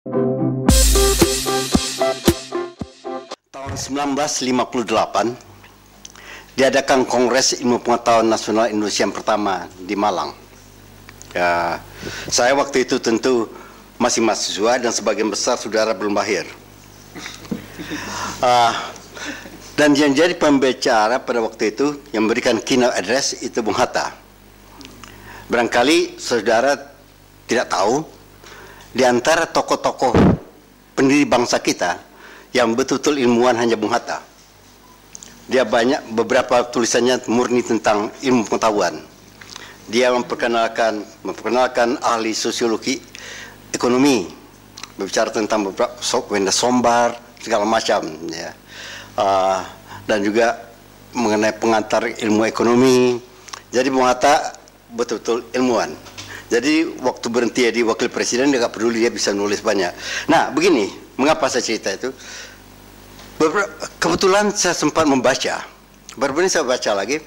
Tahun 1958 diadakan Kongres Ilmu Pengetahuan Nasional Indonesia yang pertama di Malang. Ya, saya waktu itu tentu masih mahasiswa dan sebagian besar saudara belum lahir. Dan yang jadi pembicara pada waktu itu yang memberikan keynote address itu Bung Hatta. Barangkali saudara tidak tahu, di antara tokoh-tokoh pendiri bangsa kita yang betul-betul ilmuwan hanya Bung Hatta. Dia beberapa tulisannya murni tentang ilmu pengetahuan. Dia memperkenalkan ahli sosiologi ekonomi, berbicara tentang beberapa Wenda Sombar, segala macam, ya. Dan juga mengenai pengantar ilmu ekonomi. Jadi Bung Hatta betul-betul ilmuwan. Jadi waktu berhenti jadi wakil presiden dia nggak peduli, dia bisa nulis banyak. Nah begini, mengapa saya cerita itu? Kebetulan saya sempat membaca, baru ini saya baca lagi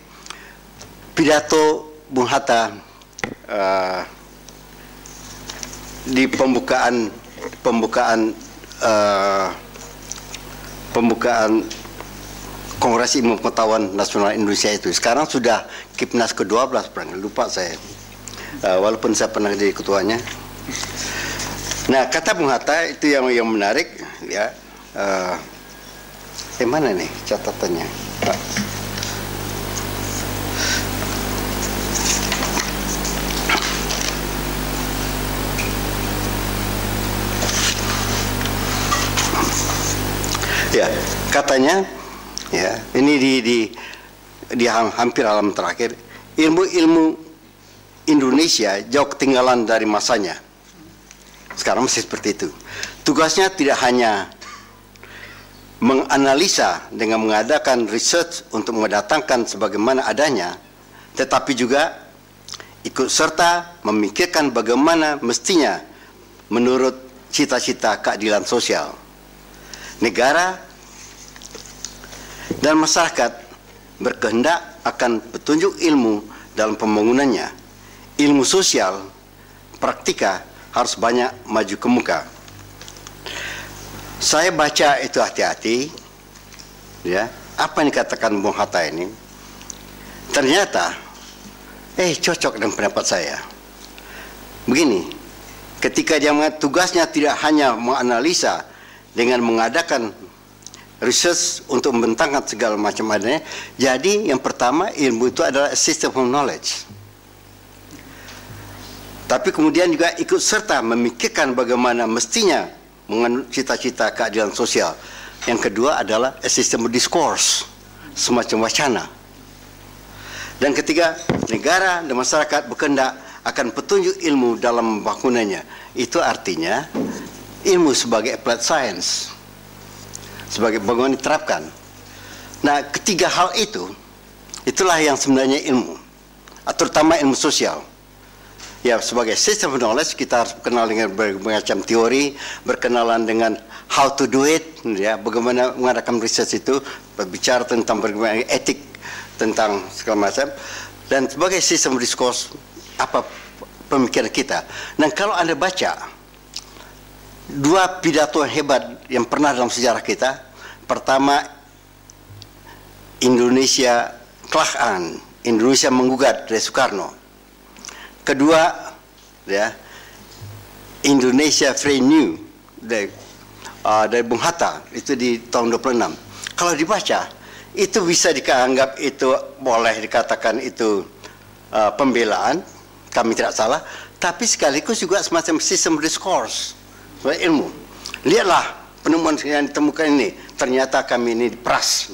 pidato Bung Hatta di pembukaan Kongres Ilmu Pengetahuan Nasional Indonesia itu. Sekarang sudah Kipnas ke-12, lupa saya. Walaupun saya pernah jadi ketuanya. Nah, kata Bung Hatta itu yang menarik, ya. Mana nih catatannya? Ya, katanya, ya, ini di hampir halaman terakhir, ilmu Indonesia jauh ketinggalan dari masanya. Sekarang masih seperti itu. Tugasnya tidak hanya menganalisa dengan mengadakan research untuk mendatangkan sebagaimana adanya, tetapi juga ikut serta memikirkan bagaimana mestinya menurut cita-cita keadilan sosial. Negara dan masyarakat berkehendak akan petunjuk ilmu dalam pembangunannya. Ilmu sosial, praktika harus banyak maju ke muka. Saya baca itu hati-hati, ya, apa yang dikatakan Bung Hatta ini, ternyata, cocok dengan pendapat saya. Begini, ketika dia tugasnya tidak hanya menganalisa dengan mengadakan research untuk membentangkan segala macam adanya, jadi yang pertama ilmu itu adalah a system of knowledge. Tapi kemudian juga ikut serta memikirkan bagaimana mestinya mengenai cita-cita keadilan sosial. Yang kedua adalah a system of discourse, semacam wacana. Dan ketiga, negara dan masyarakat berkehendak akan petunjuk ilmu dalam pembangunannya. Itu artinya ilmu sebagai applied science, sebagai bagaimana diterapkan. Nah, ketiga hal itu, itulah yang sebenarnya ilmu, terutama ilmu sosial. Ya, sebagai system of knowledge kita harus berkenal dengan berbagai macam teori, berkenalan dengan how to do it, ya, bagaimana mengadakan research itu, berbicara tentang bagaimana etik tentang segala macam, dan sebagai system of discourse apa pemikiran kita. Dan kalau Anda baca dua pidato hebat yang pernah dalam sejarah kita, pertama Indonesia Kelakhan, Indonesia Menggugat dari Soekarno. Kedua, ya, Indonesia Free New dari Bung Hatta, itu di tahun 26. Kalau dibaca, itu bisa dianggap itu boleh dikatakan itu pembelaan, kami tidak salah, tapi sekaligus juga semacam sistem discourse, ilmu. Lihatlah penemuan yang ditemukan ini, ternyata kami ini diperas.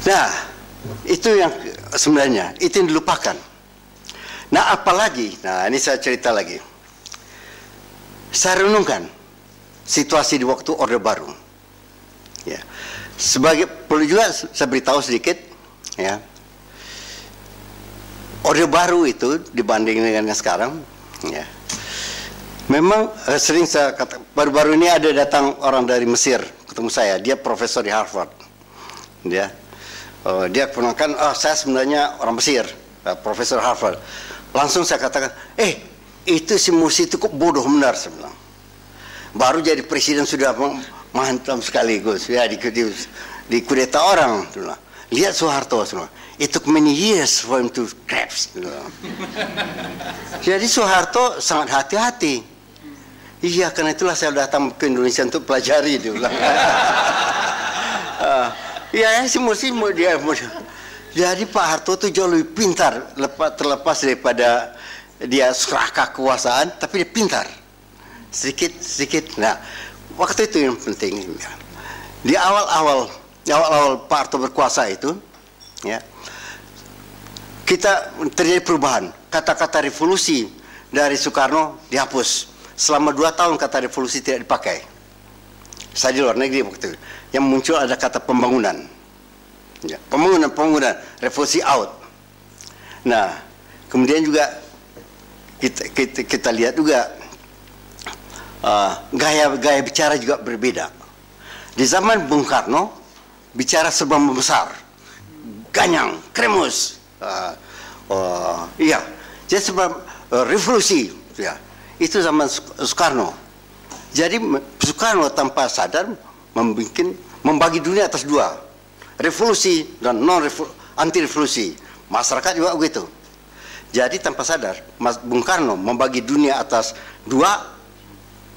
Nah, itu yang sebenarnya, itu yang dilupakan. Nah, apalagi, nah ini saya cerita lagi. Saya renungkan situasi di waktu Orde Baru. Ya, perlu juga saya beritahu sedikit, ya. Orde Baru itu dibanding dengan yang sekarang, ya. Memang sering saya kata, baru-baru ini ada datang orang dari Mesir ketemu saya, dia profesor di Harvard, dia kenalkan, saya sebenarnya orang Mesir, profesor Harvard. Langsung saya katakan, itu si Mursi itu kok bodoh benar sebenarnya. Baru jadi presiden sudah mantap sekaligus ya di kudeta orang. Lihat Soeharto semua. It took many years for him to collapse. Jadi Soeharto sangat hati-hati. Iya, karena itulah saya datang ke Indonesia untuk pelajari dia bilang. Ya, si Mursi dia. Jadi Pak Harto itu jauh lebih pintar terlepas daripada dia serakah kekuasaan, tapi dia pintar. Sedikit. Nah, waktu itu yang penting. Di awal-awal Pak Harto berkuasa itu, ya, kita terjadi perubahan. Kata-kata revolusi dari Soekarno dihapus. Selama 2 tahun kata revolusi tidak dipakai. Saya di luar negeri waktu itu. Yang muncul ada kata pembangunan. Ya, pembangunan, revolusi out. Nah, kemudian juga kita lihat juga gaya bicara juga berbeda. Di zaman Bung Karno bicara serba membesar, ganyang, kremus. Iya, jadi serba revolusi. Ya, itu zaman Soekarno. Jadi Soekarno tanpa sadar membagi dunia atas 2. Revolusi dan anti revolusi. Masyarakat juga begitu. Jadi tanpa sadar Bung Karno membagi dunia atas 2,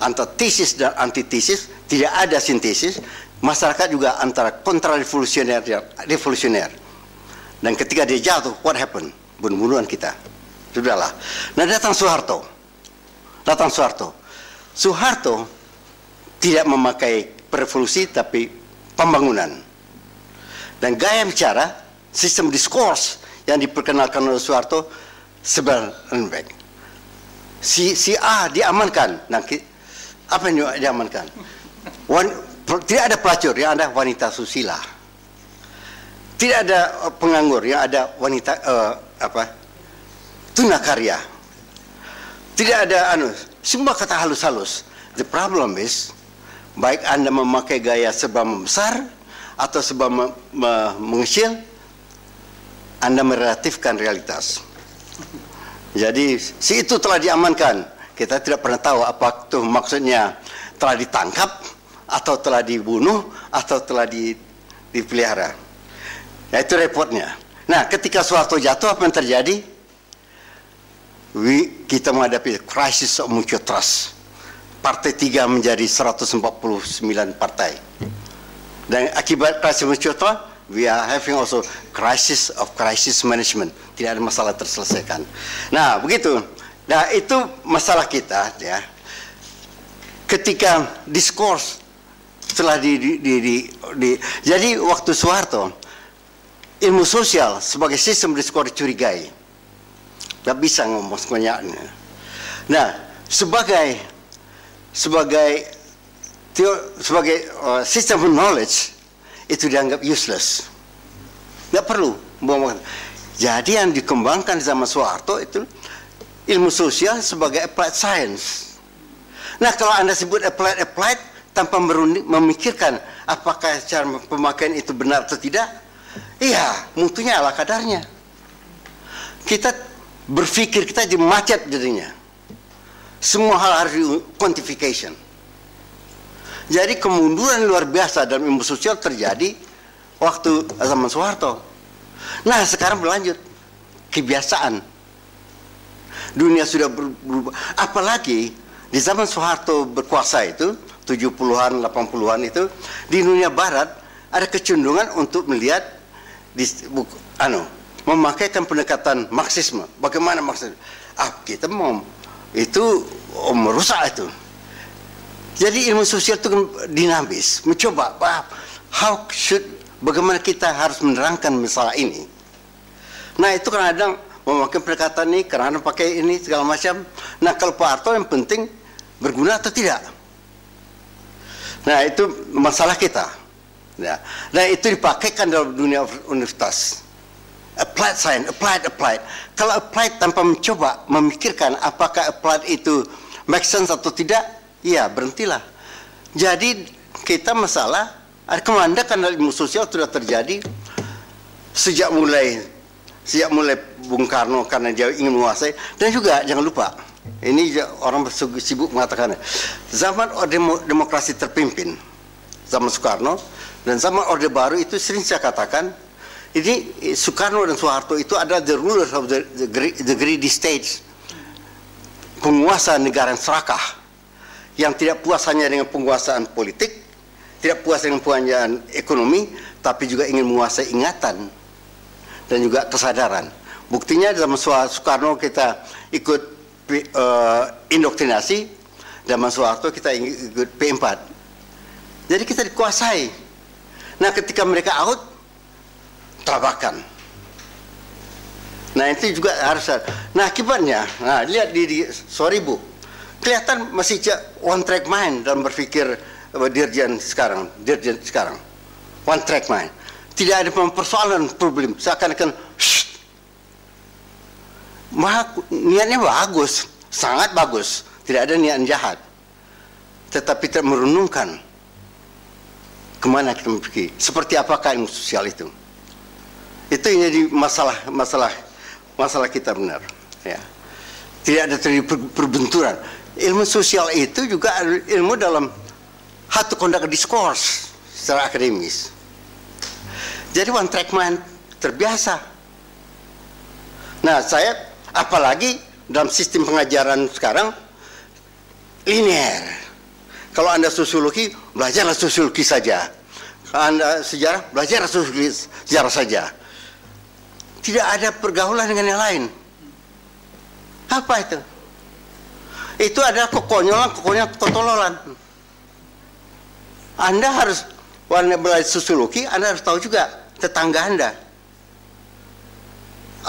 antara tesis dan antitesis, tidak ada sintesis. Masyarakat juga antara kontra revolusioner dan revolusioner. Dan ketika dia jatuh, what happened? Bunuh-bunuhan kita. Sudahlah. Nah, datang Soeharto. Soeharto tidak memakai revolusi tapi pembangunan. Dan gaya bicara, sistem diskurs yang diperkenalkan oleh Soeharto sebenarnya baik. Si A diamankan. Nah, apa yang diamankan? Tidak ada pelacur, yang ada wanita susila. Tidak ada penganggur, yang ada wanita tunakarya. Tidak ada semua kata halus-halus. The problem is, baik Anda memakai gaya serba membesar atau sebab mengecil, Anda merelatifkan realitas. Jadi si itu telah diamankan. Kita tidak pernah tahu apa itu maksudnya, telah ditangkap atau telah dibunuh atau telah dipelihara. Ya, itu repotnya. Nah, ketika Soeharto jatuh, apa yang terjadi? Kita menghadapi crisis of mutual trust. Partai 3 menjadi 149 partai. Dan akibat crisis mutual trust, we are having also crisis of crisis management. Tidak ada masalah terselesaikan. Nah, begitu. Nah, itu masalah kita, ya. Ketika diskurs telah jadi waktu Soeharto, ilmu sosial sebagai sistem diskurs dicurigai. Tidak bisa ngomong semuanya. Nah, sebagai sistem knowledge itu dianggap useless, nggak perlu. Jadi yang dikembangkan di zaman Soeharto itu ilmu sosial sebagai applied science. Nah, kalau Anda sebut applied tanpa memikirkan apakah cara pemakaian itu benar atau tidak, iya, mutunya ala kadarnya. Kita berpikir kita jadi macet jadinya. Semua hal harus di quantification. Jadi kemunduran luar biasa dalam ilmu sosial terjadi waktu zaman Soeharto. Nah, sekarang berlanjut. Kebiasaan. Dunia sudah berubah. Apalagi di zaman Soeharto berkuasa itu, 70-an, 80-an itu, di dunia barat ada kecenderungan untuk melihat memakaikan pendekatan Marxisme. Bagaimana Marxisme? Kita mau itu merusak itu. Jadi ilmu sosial itu dinamis, mencoba bagaimana kita harus menerangkan masalah ini. Nah, itu kadang memakai pendekatan ini, kadang pakai ini segala macam. Nah, kalau Pak Harto yang penting berguna atau tidak. Nah, itu masalah kita. Ya. Nah, itu dipakaikan dalam dunia universitas. Applied science, applied. Kalau applied tanpa mencoba memikirkan apakah applied itu make sense atau tidak, ya berhentilah. Jadi kita masalah kemandakan dalam ilmu sosial sudah terjadi sejak mulai Bung Karno karena dia ingin menguasai. Dan juga jangan lupa Ini orang sibuk mengatakan zaman demokrasi terpimpin, zaman Soekarno, dan zaman Orde Baru itu sering saya katakan, ini Soekarno dan Soeharto itu adalah the rulers of the greedy states, penguasa negara yang serakah, yang tidak puas hanya dengan penguasaan politik, tidak puas dengan penguasaan ekonomi, tapi juga ingin menguasai ingatan dan juga kesadaran. Buktinya zaman Soekarno kita ikut indoktrinasi, zaman Soeharto kita ikut P4. Jadi kita dikuasai. Nah, ketika mereka out, tabakan. Nah, itu juga harus. Nah, akibatnya, nah lihat sorry Bu, kelihatan masih one track mind dalam berpikir dirjen sekarang, one track mind. Tidak ada persoalan problem, seakan-akan niatnya bagus, sangat bagus, tidak ada niat jahat, tetapi tidak merenungkan kemana kita pergi, seperti apakah ilmu sosial itu. Itu yang jadi masalah kita benar. Ya. Tidak ada terjadi perbenturan. Ilmu sosial itu juga ilmu dalam how to conduct a discourse secara akademis. Jadi one track mind terbiasa. Nah, saya apalagi dalam sistem pengajaran sekarang linear. Kalau Anda sosiologi, belajarlah sosiologi saja. Kalau Anda sejarah, belajarlah sejarah saja. Tidak ada pergaulan dengan yang lain. Apa itu? Itu adalah kekonyolan, ketololan. Anda harus, Anda belajar sosiologi, Anda harus tahu juga tetangga Anda.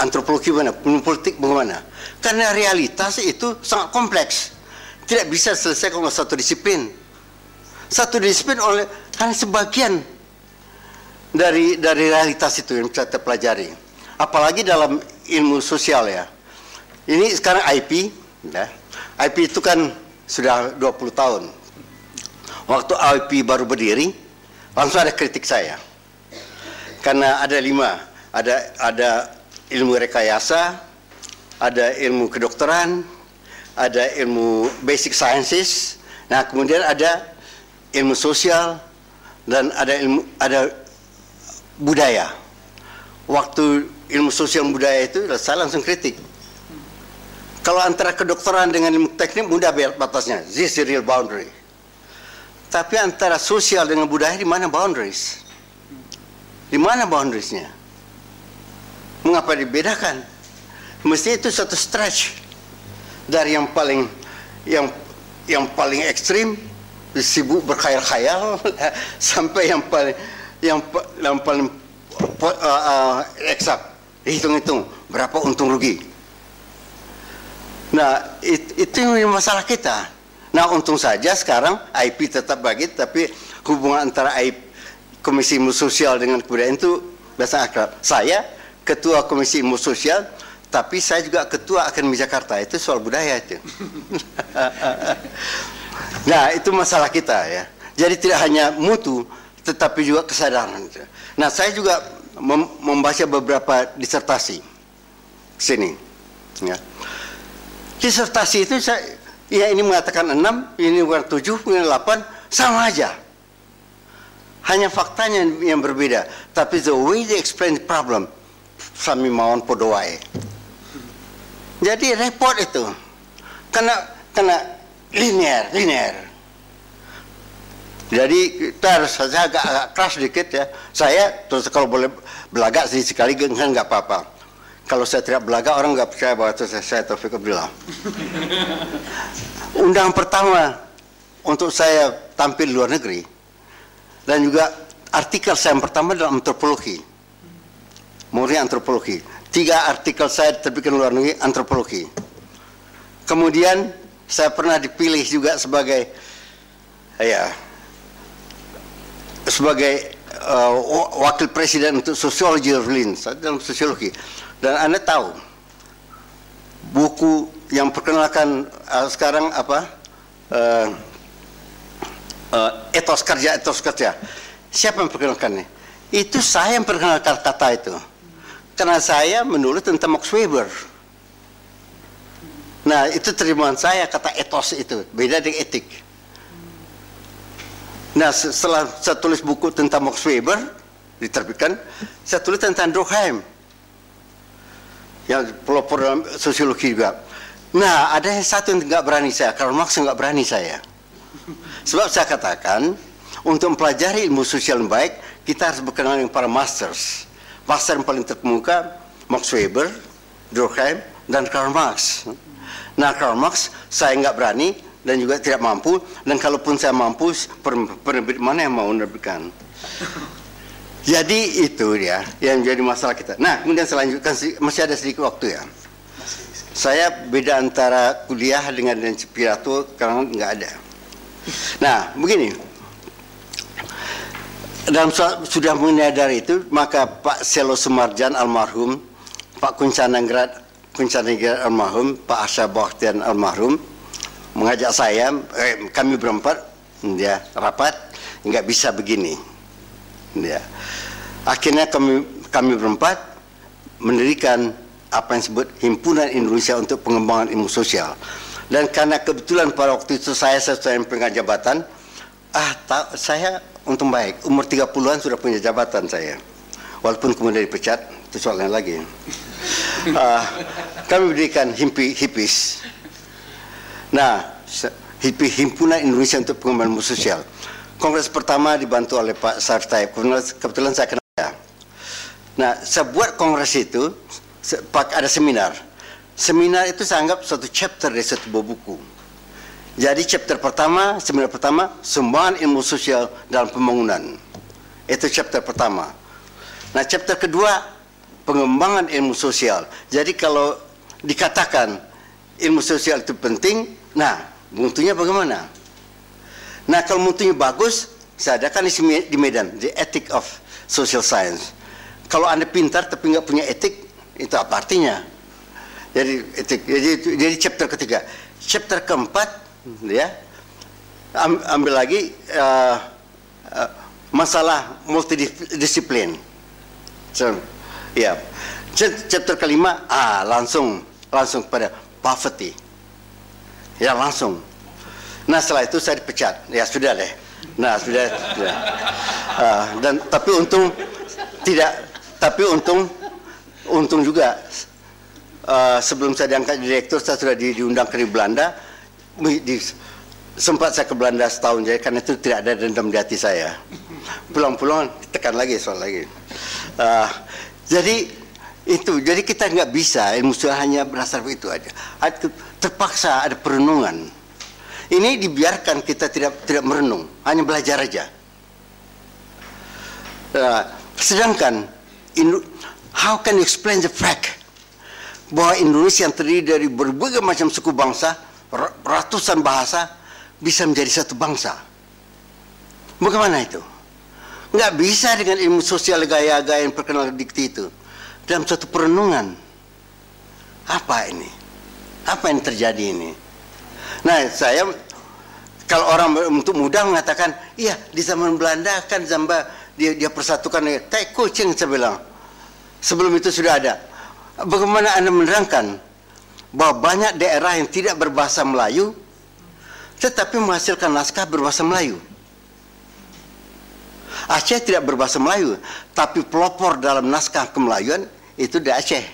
Antropologi bagaimana, politik bagaimana. Karena realitas itu sangat kompleks. Tidak bisa selesai kalau satu disiplin. Satu disiplin oleh hanya sebagian dari realitas itu yang bisa terpelajari. Apalagi dalam ilmu sosial ya. Ini sekarang IP, ya. IP itu kan sudah 20 tahun. Waktu IP baru berdiri, langsung ada kritik saya. Karena ada 5, ada ilmu rekayasa, ada ilmu kedokteran, ada ilmu basic sciences, nah kemudian ada ilmu sosial, dan ada budaya. Waktu ilmu sosial dan budaya itu saya langsung kritik. Kalau antara kedokteran dengan ilmu teknik mudah batasnya, this is the real boundary. Tapi antara sosial dengan budaya di mana boundaries? Di mana boundariesnya? Mengapa dibedakan? Mestinya itu satu stretch dari yang paling ekstrim, sibuk berkhayal-khayal, sampai yang paling eksak, hitung-hitung berapa untung rugi. Nah, itu yang masalah kita. Nah, untung saja sekarang IP tetap bagi, tapi hubungan antara Komisi Ilmu Sosial dengan kebudayaan itu biasa akrab. Saya Ketua Komisi Ilmu Sosial, tapi saya juga Ketua Akademi Jakarta. Itu soal budaya itu. Nah, itu masalah kita ya. Jadi tidak hanya mutu, tetapi juga kesadaran. Nah, saya juga membaca beberapa disertasi sini. Ya. Disertasi itu ya ini mengatakan 6, ini mengatakan 7, ini 8, sama aja. Hanya faktanya yang berbeda. Tapi the way they explain the problem, sami mawon podo wae. Jadi repot itu. Karena linear. Jadi kita harus saya agak keras sedikit ya. Saya terus kalau boleh belagak sekali kan nggak apa-apa. Kalau saya tidak belagak orang nggak percaya bahwa itu saya Taufik Abdullah. Undangan pertama untuk saya tampil di luar negeri dan juga artikel saya yang pertama dalam antropologi, murni antropologi. 3 artikel saya terbitkan di luar negeri antropologi. Kemudian saya pernah dipilih juga sebagai wakil presiden untuk Sociology of Linz dalam sosiologi. Dan Anda tahu buku yang perkenalkan sekarang apa etos kerja. Siapa yang perkenalkannya? Itu saya yang perkenalkan kata itu. Karena saya menulis tentang Max Weber. Nah, itu terjemahan saya kata etos itu, beda dengan etik. Nah, setelah saya tulis buku tentang Max Weber, diterbitkan, saya tulis tentang Durkheim, yang pelopor dalam sosiologi juga. Nah, ada satu yang nggak berani saya, Karl Marx nggak berani saya. Sebab saya katakan, untuk mempelajari ilmu sosial yang baik, kita harus berkenalan dengan para masters. Master yang paling terkemuka, Max Weber, Durkheim, dan Karl Marx. Nah, Karl Marx saya nggak berani dan juga tidak mampu, dan kalaupun saya mampu, penerbit mana yang mau menerbitkan? Jadi itu dia yang menjadi masalah kita. Nah, kemudian saya lanjutkan, masih ada sedikit waktu ya. Saya beda antara kuliah dengan pidato karena nggak ada. Nah, begini. Dalam sudah menyadari itu, maka Pak Selo Sumarjan almarhum, Pak Kuncanegrat almarhum, Pak Asha Bakhtian almarhum mengajak saya, kami berempat, ya, rapat, nggak bisa begini. Ya. Akhirnya kami berempat mendirikan apa yang disebut Himpunan Indonesia untuk Pengembangan Ilmu Sosial. Dan karena kebetulan pada waktu itu saya yang pegang jabatan, saya untung baik, umur 30-an sudah punya jabatan saya. Walaupun kemudian dipecat, itu soalnya lagi. Kami mendirikan HIPIS. Nah, Himpunan Indonesia untuk Pengembangan Ilmu Sosial. Kongres pertama dibantu oleh Pak Sarif Taib. Kebetulan saya kenal dia. Nah, saya buat kongres itu, ada seminar. Seminar itu saya anggap suatu chapter dari satu buah buku. Jadi chapter pertama, seminar pertama, sumbangan ilmu sosial dalam pembangunan. Itu chapter pertama. Nah, chapter kedua, pengembangan ilmu sosial. Jadi kalau dikatakan ilmu sosial itu penting, nah, mutunya bagaimana? Nah, kalau mutunya bagus, saya adakan di Medan, the ethic of social science. Kalau Anda pintar tapi nggak punya etik, itu apa artinya? Jadi etik. Jadi chapter ketiga. Chapter keempat, ya, ambil lagi masalah multidisiplin. So, ya, chapter kelima, langsung pada poverty. Ya, langsung. Nah, setelah itu saya dipecat. Ya, sudah deh. Nah, sudah. Dan tapi untung tidak. Tapi untung juga. Sebelum saya diangkat direktur, saya sudah diundang ke Belanda. Sempat saya ke Belanda setahun, jadi karena itu tidak ada dendam di hati saya. Pulang-pulang tekan lagi soal lagi. Jadi itu, jadi kita nggak bisa ilmu sosial hanya berdasar itu aja. Terpaksa ada perenungan. Ini dibiarkan kita tidak merenung, hanya belajar aja. Sedangkan how can you explain the fact bahwa Indonesia yang terdiri dari berbagai macam suku bangsa, ratusan bahasa, bisa menjadi satu bangsa? Bagaimana itu? Nggak bisa dengan ilmu sosial gaya-gaya yang perkenal dikti itu. Dalam suatu perenungan, apa ini? Apa yang terjadi ini? Nah, saya kalau orang untuk muda mengatakan, iya di zaman Belanda kan dia persatukan, tai kucing saya bilang. Sebelum itu sudah ada. Bagaimana Anda menerangkan bahwa banyak daerah yang tidak berbahasa Melayu, tetapi menghasilkan naskah berbahasa Melayu? Aceh tidak berbahasa Melayu, tapi pelopor dalam naskah kemelayuan itu di Aceh.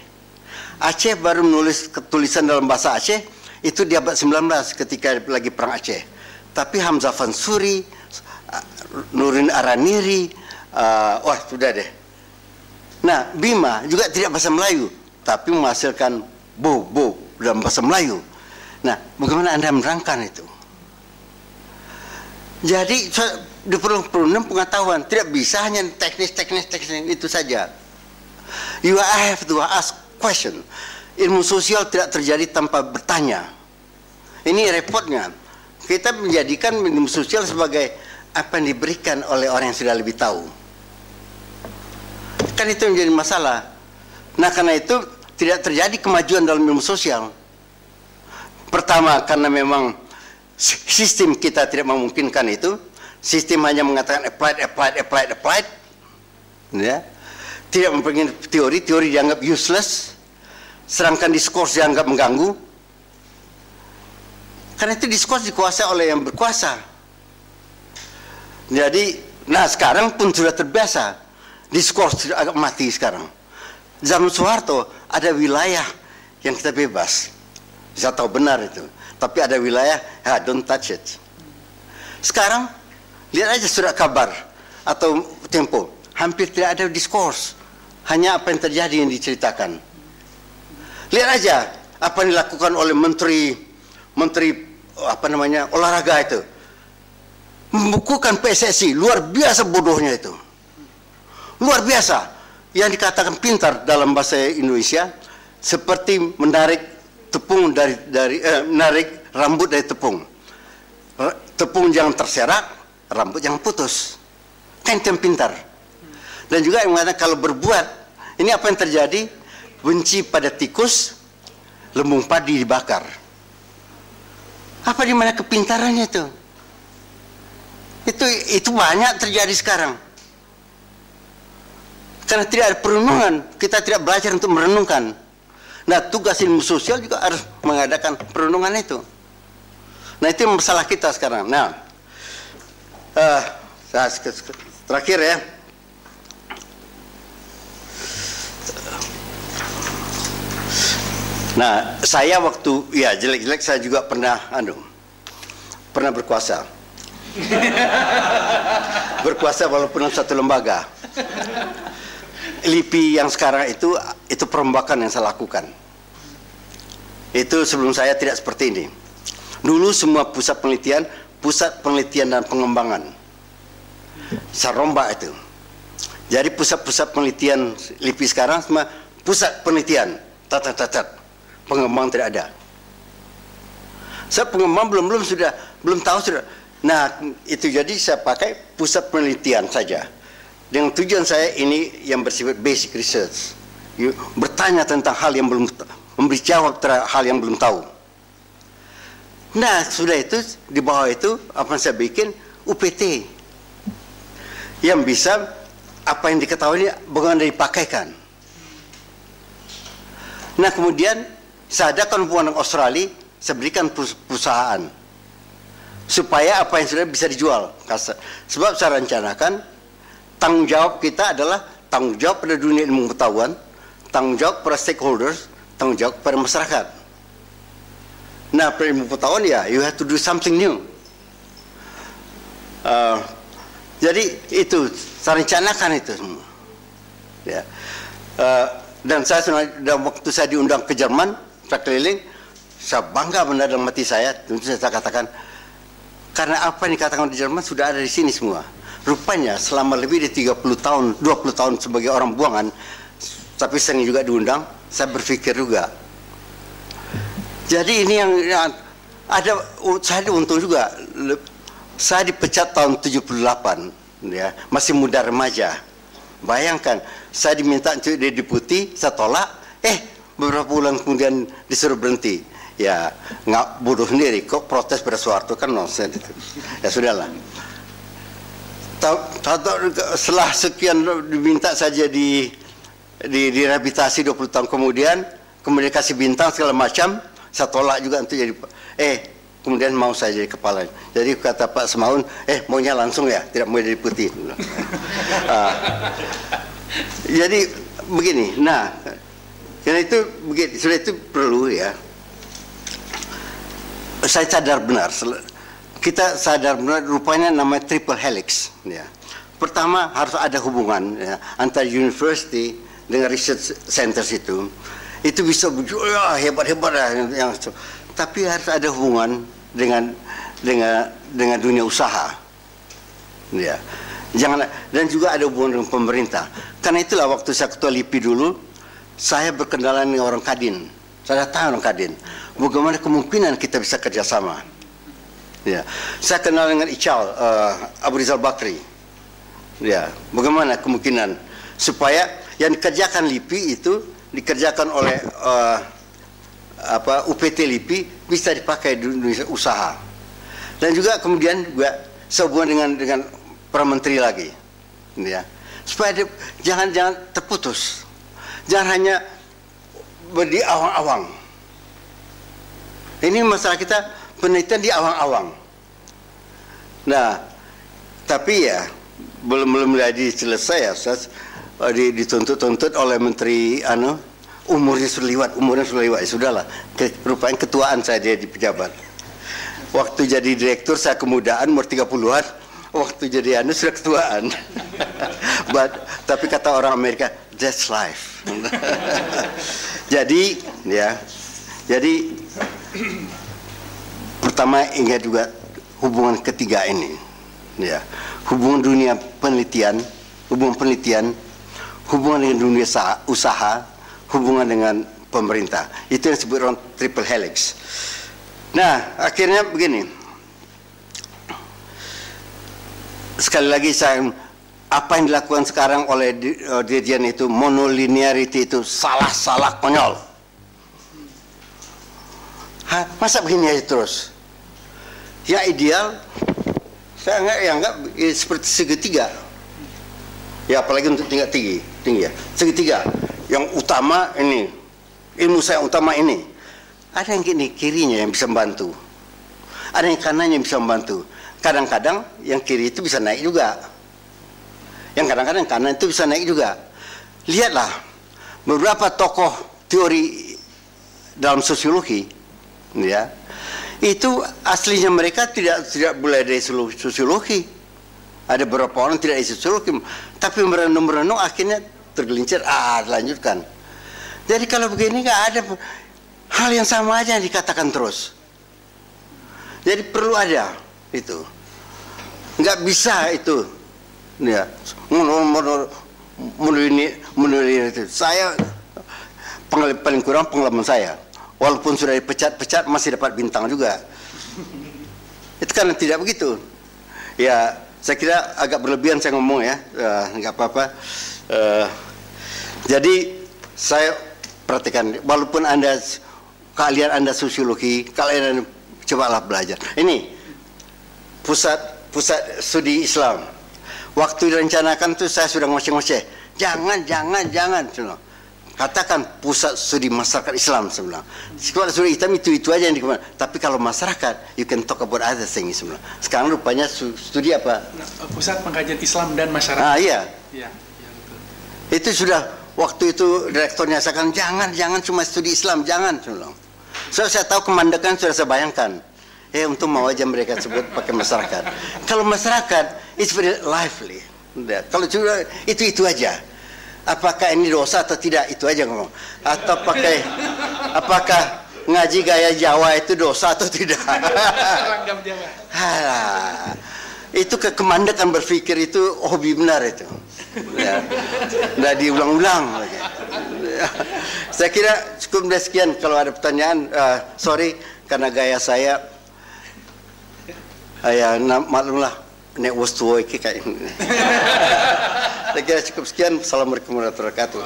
Aceh baru menulis tulisan dalam bahasa Aceh itu di abad 19 ketika lagi perang Aceh. Tapi Hamzah Fansuri, Nurin Araniri, wah sudah deh. Nah, Bima juga tidak bahasa Melayu, tapi menghasilkan bo dalam bahasa Melayu. Nah, bagaimana Anda menerangkan itu? Jadi diperlukan pengetahuan, tidak bisa hanya teknis itu saja. You have to ask question. Ilmu sosial tidak terjadi tanpa bertanya. Ini repotnya. Kita menjadikan ilmu sosial sebagai apa yang diberikan oleh orang yang sudah lebih tahu. Kan itu yang menjadi masalah. Nah, karena itu tidak terjadi kemajuan dalam ilmu sosial. Pertama, karena memang sistem kita tidak memungkinkan itu. Sistem hanya mengatakan applied, ya. Tidak mempunyai teori dianggap useless, sedangkan diskurs dianggap mengganggu. Karena itu diskurs dikuasai oleh yang berkuasa. Jadi, nah sekarang pun sudah terbiasa. Diskurs agak mati sekarang. Zaman Soeharto ada wilayah yang kita bebas. Saya tahu benar itu. Tapi ada wilayah, don't touch it. Sekarang, lihat aja surat kabar atau Tempo. Hampir tidak ada diskurs. Hanya apa yang terjadi yang diceritakan. Lihat aja apa yang dilakukan oleh menteri olahraga itu. Membukukan PSSI, luar biasa bodohnya itu. Luar biasa. Yang dikatakan pintar dalam bahasa Indonesia seperti menarik tepung menarik rambut dari tepung. Tepung jangan terserak, rambut jangan putus. Kan itu yang pintar. Dan juga yang mengatakan kalau berbuat, ini apa yang terjadi? Benci pada tikus, lembung padi dibakar. Apa di mana kepintarannya itu? Itu banyak terjadi sekarang. Karena tidak ada perenungan, kita tidak belajar untuk merenungkan. Nah, tugas ilmu sosial juga harus mengadakan perenungan itu. Nah, itu masalah kita sekarang. Nah, terakhir ya. Nah, saya waktu jelek-jelek saya juga pernah berkuasa. Berkuasa walaupun dalam satu lembaga. LIPI yang sekarang itu perombakan yang saya lakukan. Itu sebelum saya tidak seperti ini. Dulu semua pusat penelitian dan pengembangan. Saya rombak itu. Jadi pusat-pusat penelitian LIPI sekarang semua pusat penelitian. Pengembang tidak ada. Saya pengembang belum tahu sudah. Nah, itu jadi saya pakai pusat penelitian saja. Dengan tujuan saya ini yang bersifat basic research. Bertanya tentang hal yang belum, memberi jawab terhadap hal yang belum tahu. Nah, sudah itu, di bawah itu, apa yang saya bikin? UPT. Yang bisa, apa yang diketahui, bagaimana dipakaikan. Nah, kemudian, saya adakan hubungan dengan Australia, saya berikan perusahaan. Supaya apa yang sudah bisa dijual. Sebab saya rencanakan, tanggung jawab kita adalah tanggung jawab pada dunia ilmu pengetahuan, tanggung jawab pada stakeholders, tanggung jawab pada masyarakat. Nah, pada ilmu pengetahuan you have to do something new. Jadi itu, saya rencanakan itu semua. Ya. Dan saya dalam waktu saya diundang ke Jerman, saya keliling, saya bangga benar dalam hati saya, tentu saya katakan, karena apa yang dikatakan di Jerman sudah ada di sini semua. Rupanya selama lebih dari 30 tahun, 20 tahun sebagai orang buangan, tapi sering juga diundang, saya berpikir juga. Jadi ini yang ada, saya diuntung juga. Saya dipecat tahun 78, ya, masih muda remaja. Bayangkan, saya diminta untuk jadi deputi, saya tolak, beberapa bulan kemudian disuruh berhenti. Ya, nggak bodoh sendiri, kok protes pada Soeharto, kan nonsen itu. Ya sudahlah. Setelah sekian diminta saja direhabilitasi 20 tahun kemudian kasih bintang segala macam, saya tolak juga untuk jadi, kemudian mau saya jadi kepala. Jadi kata Pak Semaun, maunya langsung ya, tidak mau jadi putih. Jadi begini, nah, karena itu begini, sudah itu perlu ya. Saya sadar benar, kita sadar benar rupanya namanya triple helix. Ya. Pertama harus ada hubungan ya, antara university dengan research centers itu bisa hebat-hebat yang, tapi harus ada hubungan dengan dunia usaha. Ya. Dan juga ada hubungan dengan pemerintah. Karena itulah waktu saya ketua LIPI dulu, saya berkenalan dengan orang Kadin. Saya tahu orang Kadin. Bagaimana kemungkinan kita bisa kerjasama? Ya, saya kenal dengan Ical, Abu Rizal Bakri. Ya, bagaimana kemungkinan supaya yang dikerjakan LIPI itu dikerjakan oleh UPT LIPI bisa dipakai di dunia usaha. Dan juga kemudian juga sehubungan dengan para menteri lagi. Ya, supaya jangan terputus. Jangan hanya di awang-awang. Ini masalah kita penelitian di awang-awang. Nah, tapi ya belum jadi selesai ya, dituntut-tuntut oleh Menteri umurnya sudah lewat, ya sudahlah. Rupanya ketuaan saya di pejabat. Waktu jadi direktur saya kemudaan umur 30-an, waktu jadi sudah ketuaan. Tapi kata orang Amerika, that's life. Jadi pertama ingat juga hubungan ketiga ini, ya, hubungan dunia penelitian, hubungan dengan dunia usaha, hubungan dengan pemerintah. Itu yang disebut orang triple helix. Nah, akhirnya begini. Sekali lagi apa yang dilakukan sekarang oleh dirjen itu, monolinearity itu salah konyol. Masa begini aja terus? Ya ideal, saya anggap seperti segitiga. Ya apalagi untuk tingkat tinggi ya. Segitiga. Yang utama ini, ilmu saya utama ini. Ada yang kirinya yang bisa membantu. Ada yang kanannya yang bisa membantu. Kadang-kadang yang kiri itu bisa naik juga. Yang kadang-kadang kanan itu bisa naik juga. Lihatlah beberapa tokoh teori dalam sosiologi, ya, itu aslinya mereka tidak boleh dari sosiologi. Ada beberapa orang tidak dari sosiologi, tapi merenung akhirnya tergelincir. Lanjutkan. Jadi kalau begini nggak ada hal yang sama aja yang dikatakan terus. Jadi perlu ada itu. Nggak bisa itu. Ya, itu. Saya paling kurang pengalaman saya, walaupun sudah dipecat masih dapat bintang juga. Itu kan tidak begitu. Ya, saya kira agak berlebihan saya ngomong ya, nggak apa-apa. Jadi saya perhatikan, walaupun kalian anda sosiologi, kalian cobalah belajar. Ini pusat studi Islam. Waktu direncanakan tuh saya sudah ngoceh-ngoceh. Jangan. Katakan pusat studi masyarakat Islam sebenarnya. Kalau studi hitam itu aja yang dikembangkan. Tapi kalau masyarakat, you can talk about other things sebenarnya. Sekarang rupanya studi apa? Pusat Pengkajian Islam dan Masyarakat. Iya. Iya, betul. Itu sudah waktu itu direkturnya saya kan jangan cuma studi Islam, jangan. Saya tahu kemandekan sudah saya bayangkan. Untuk mau aja mereka sebut pakai masyarakat. Kalau masyarakat, it's very lively. Kalau sudah itu aja. Apakah ini dosa atau tidak, itu aja ngomong. Atau apakah ngaji gaya Jawa itu dosa atau tidak? Itu kemandekan berpikir itu hobi benar itu. Ya. Nggak diulang-ulang lagi. Saya kira cukup sekian. Kalau ada pertanyaan, sorry karena gaya saya. Maklumlah, nek wis tuwa iki kayak ini. Saya kira cukup sekian. Assalamualaikum warahmatullahi wabarakatuh.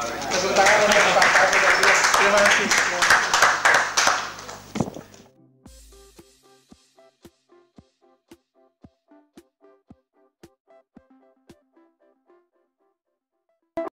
Terima kasih.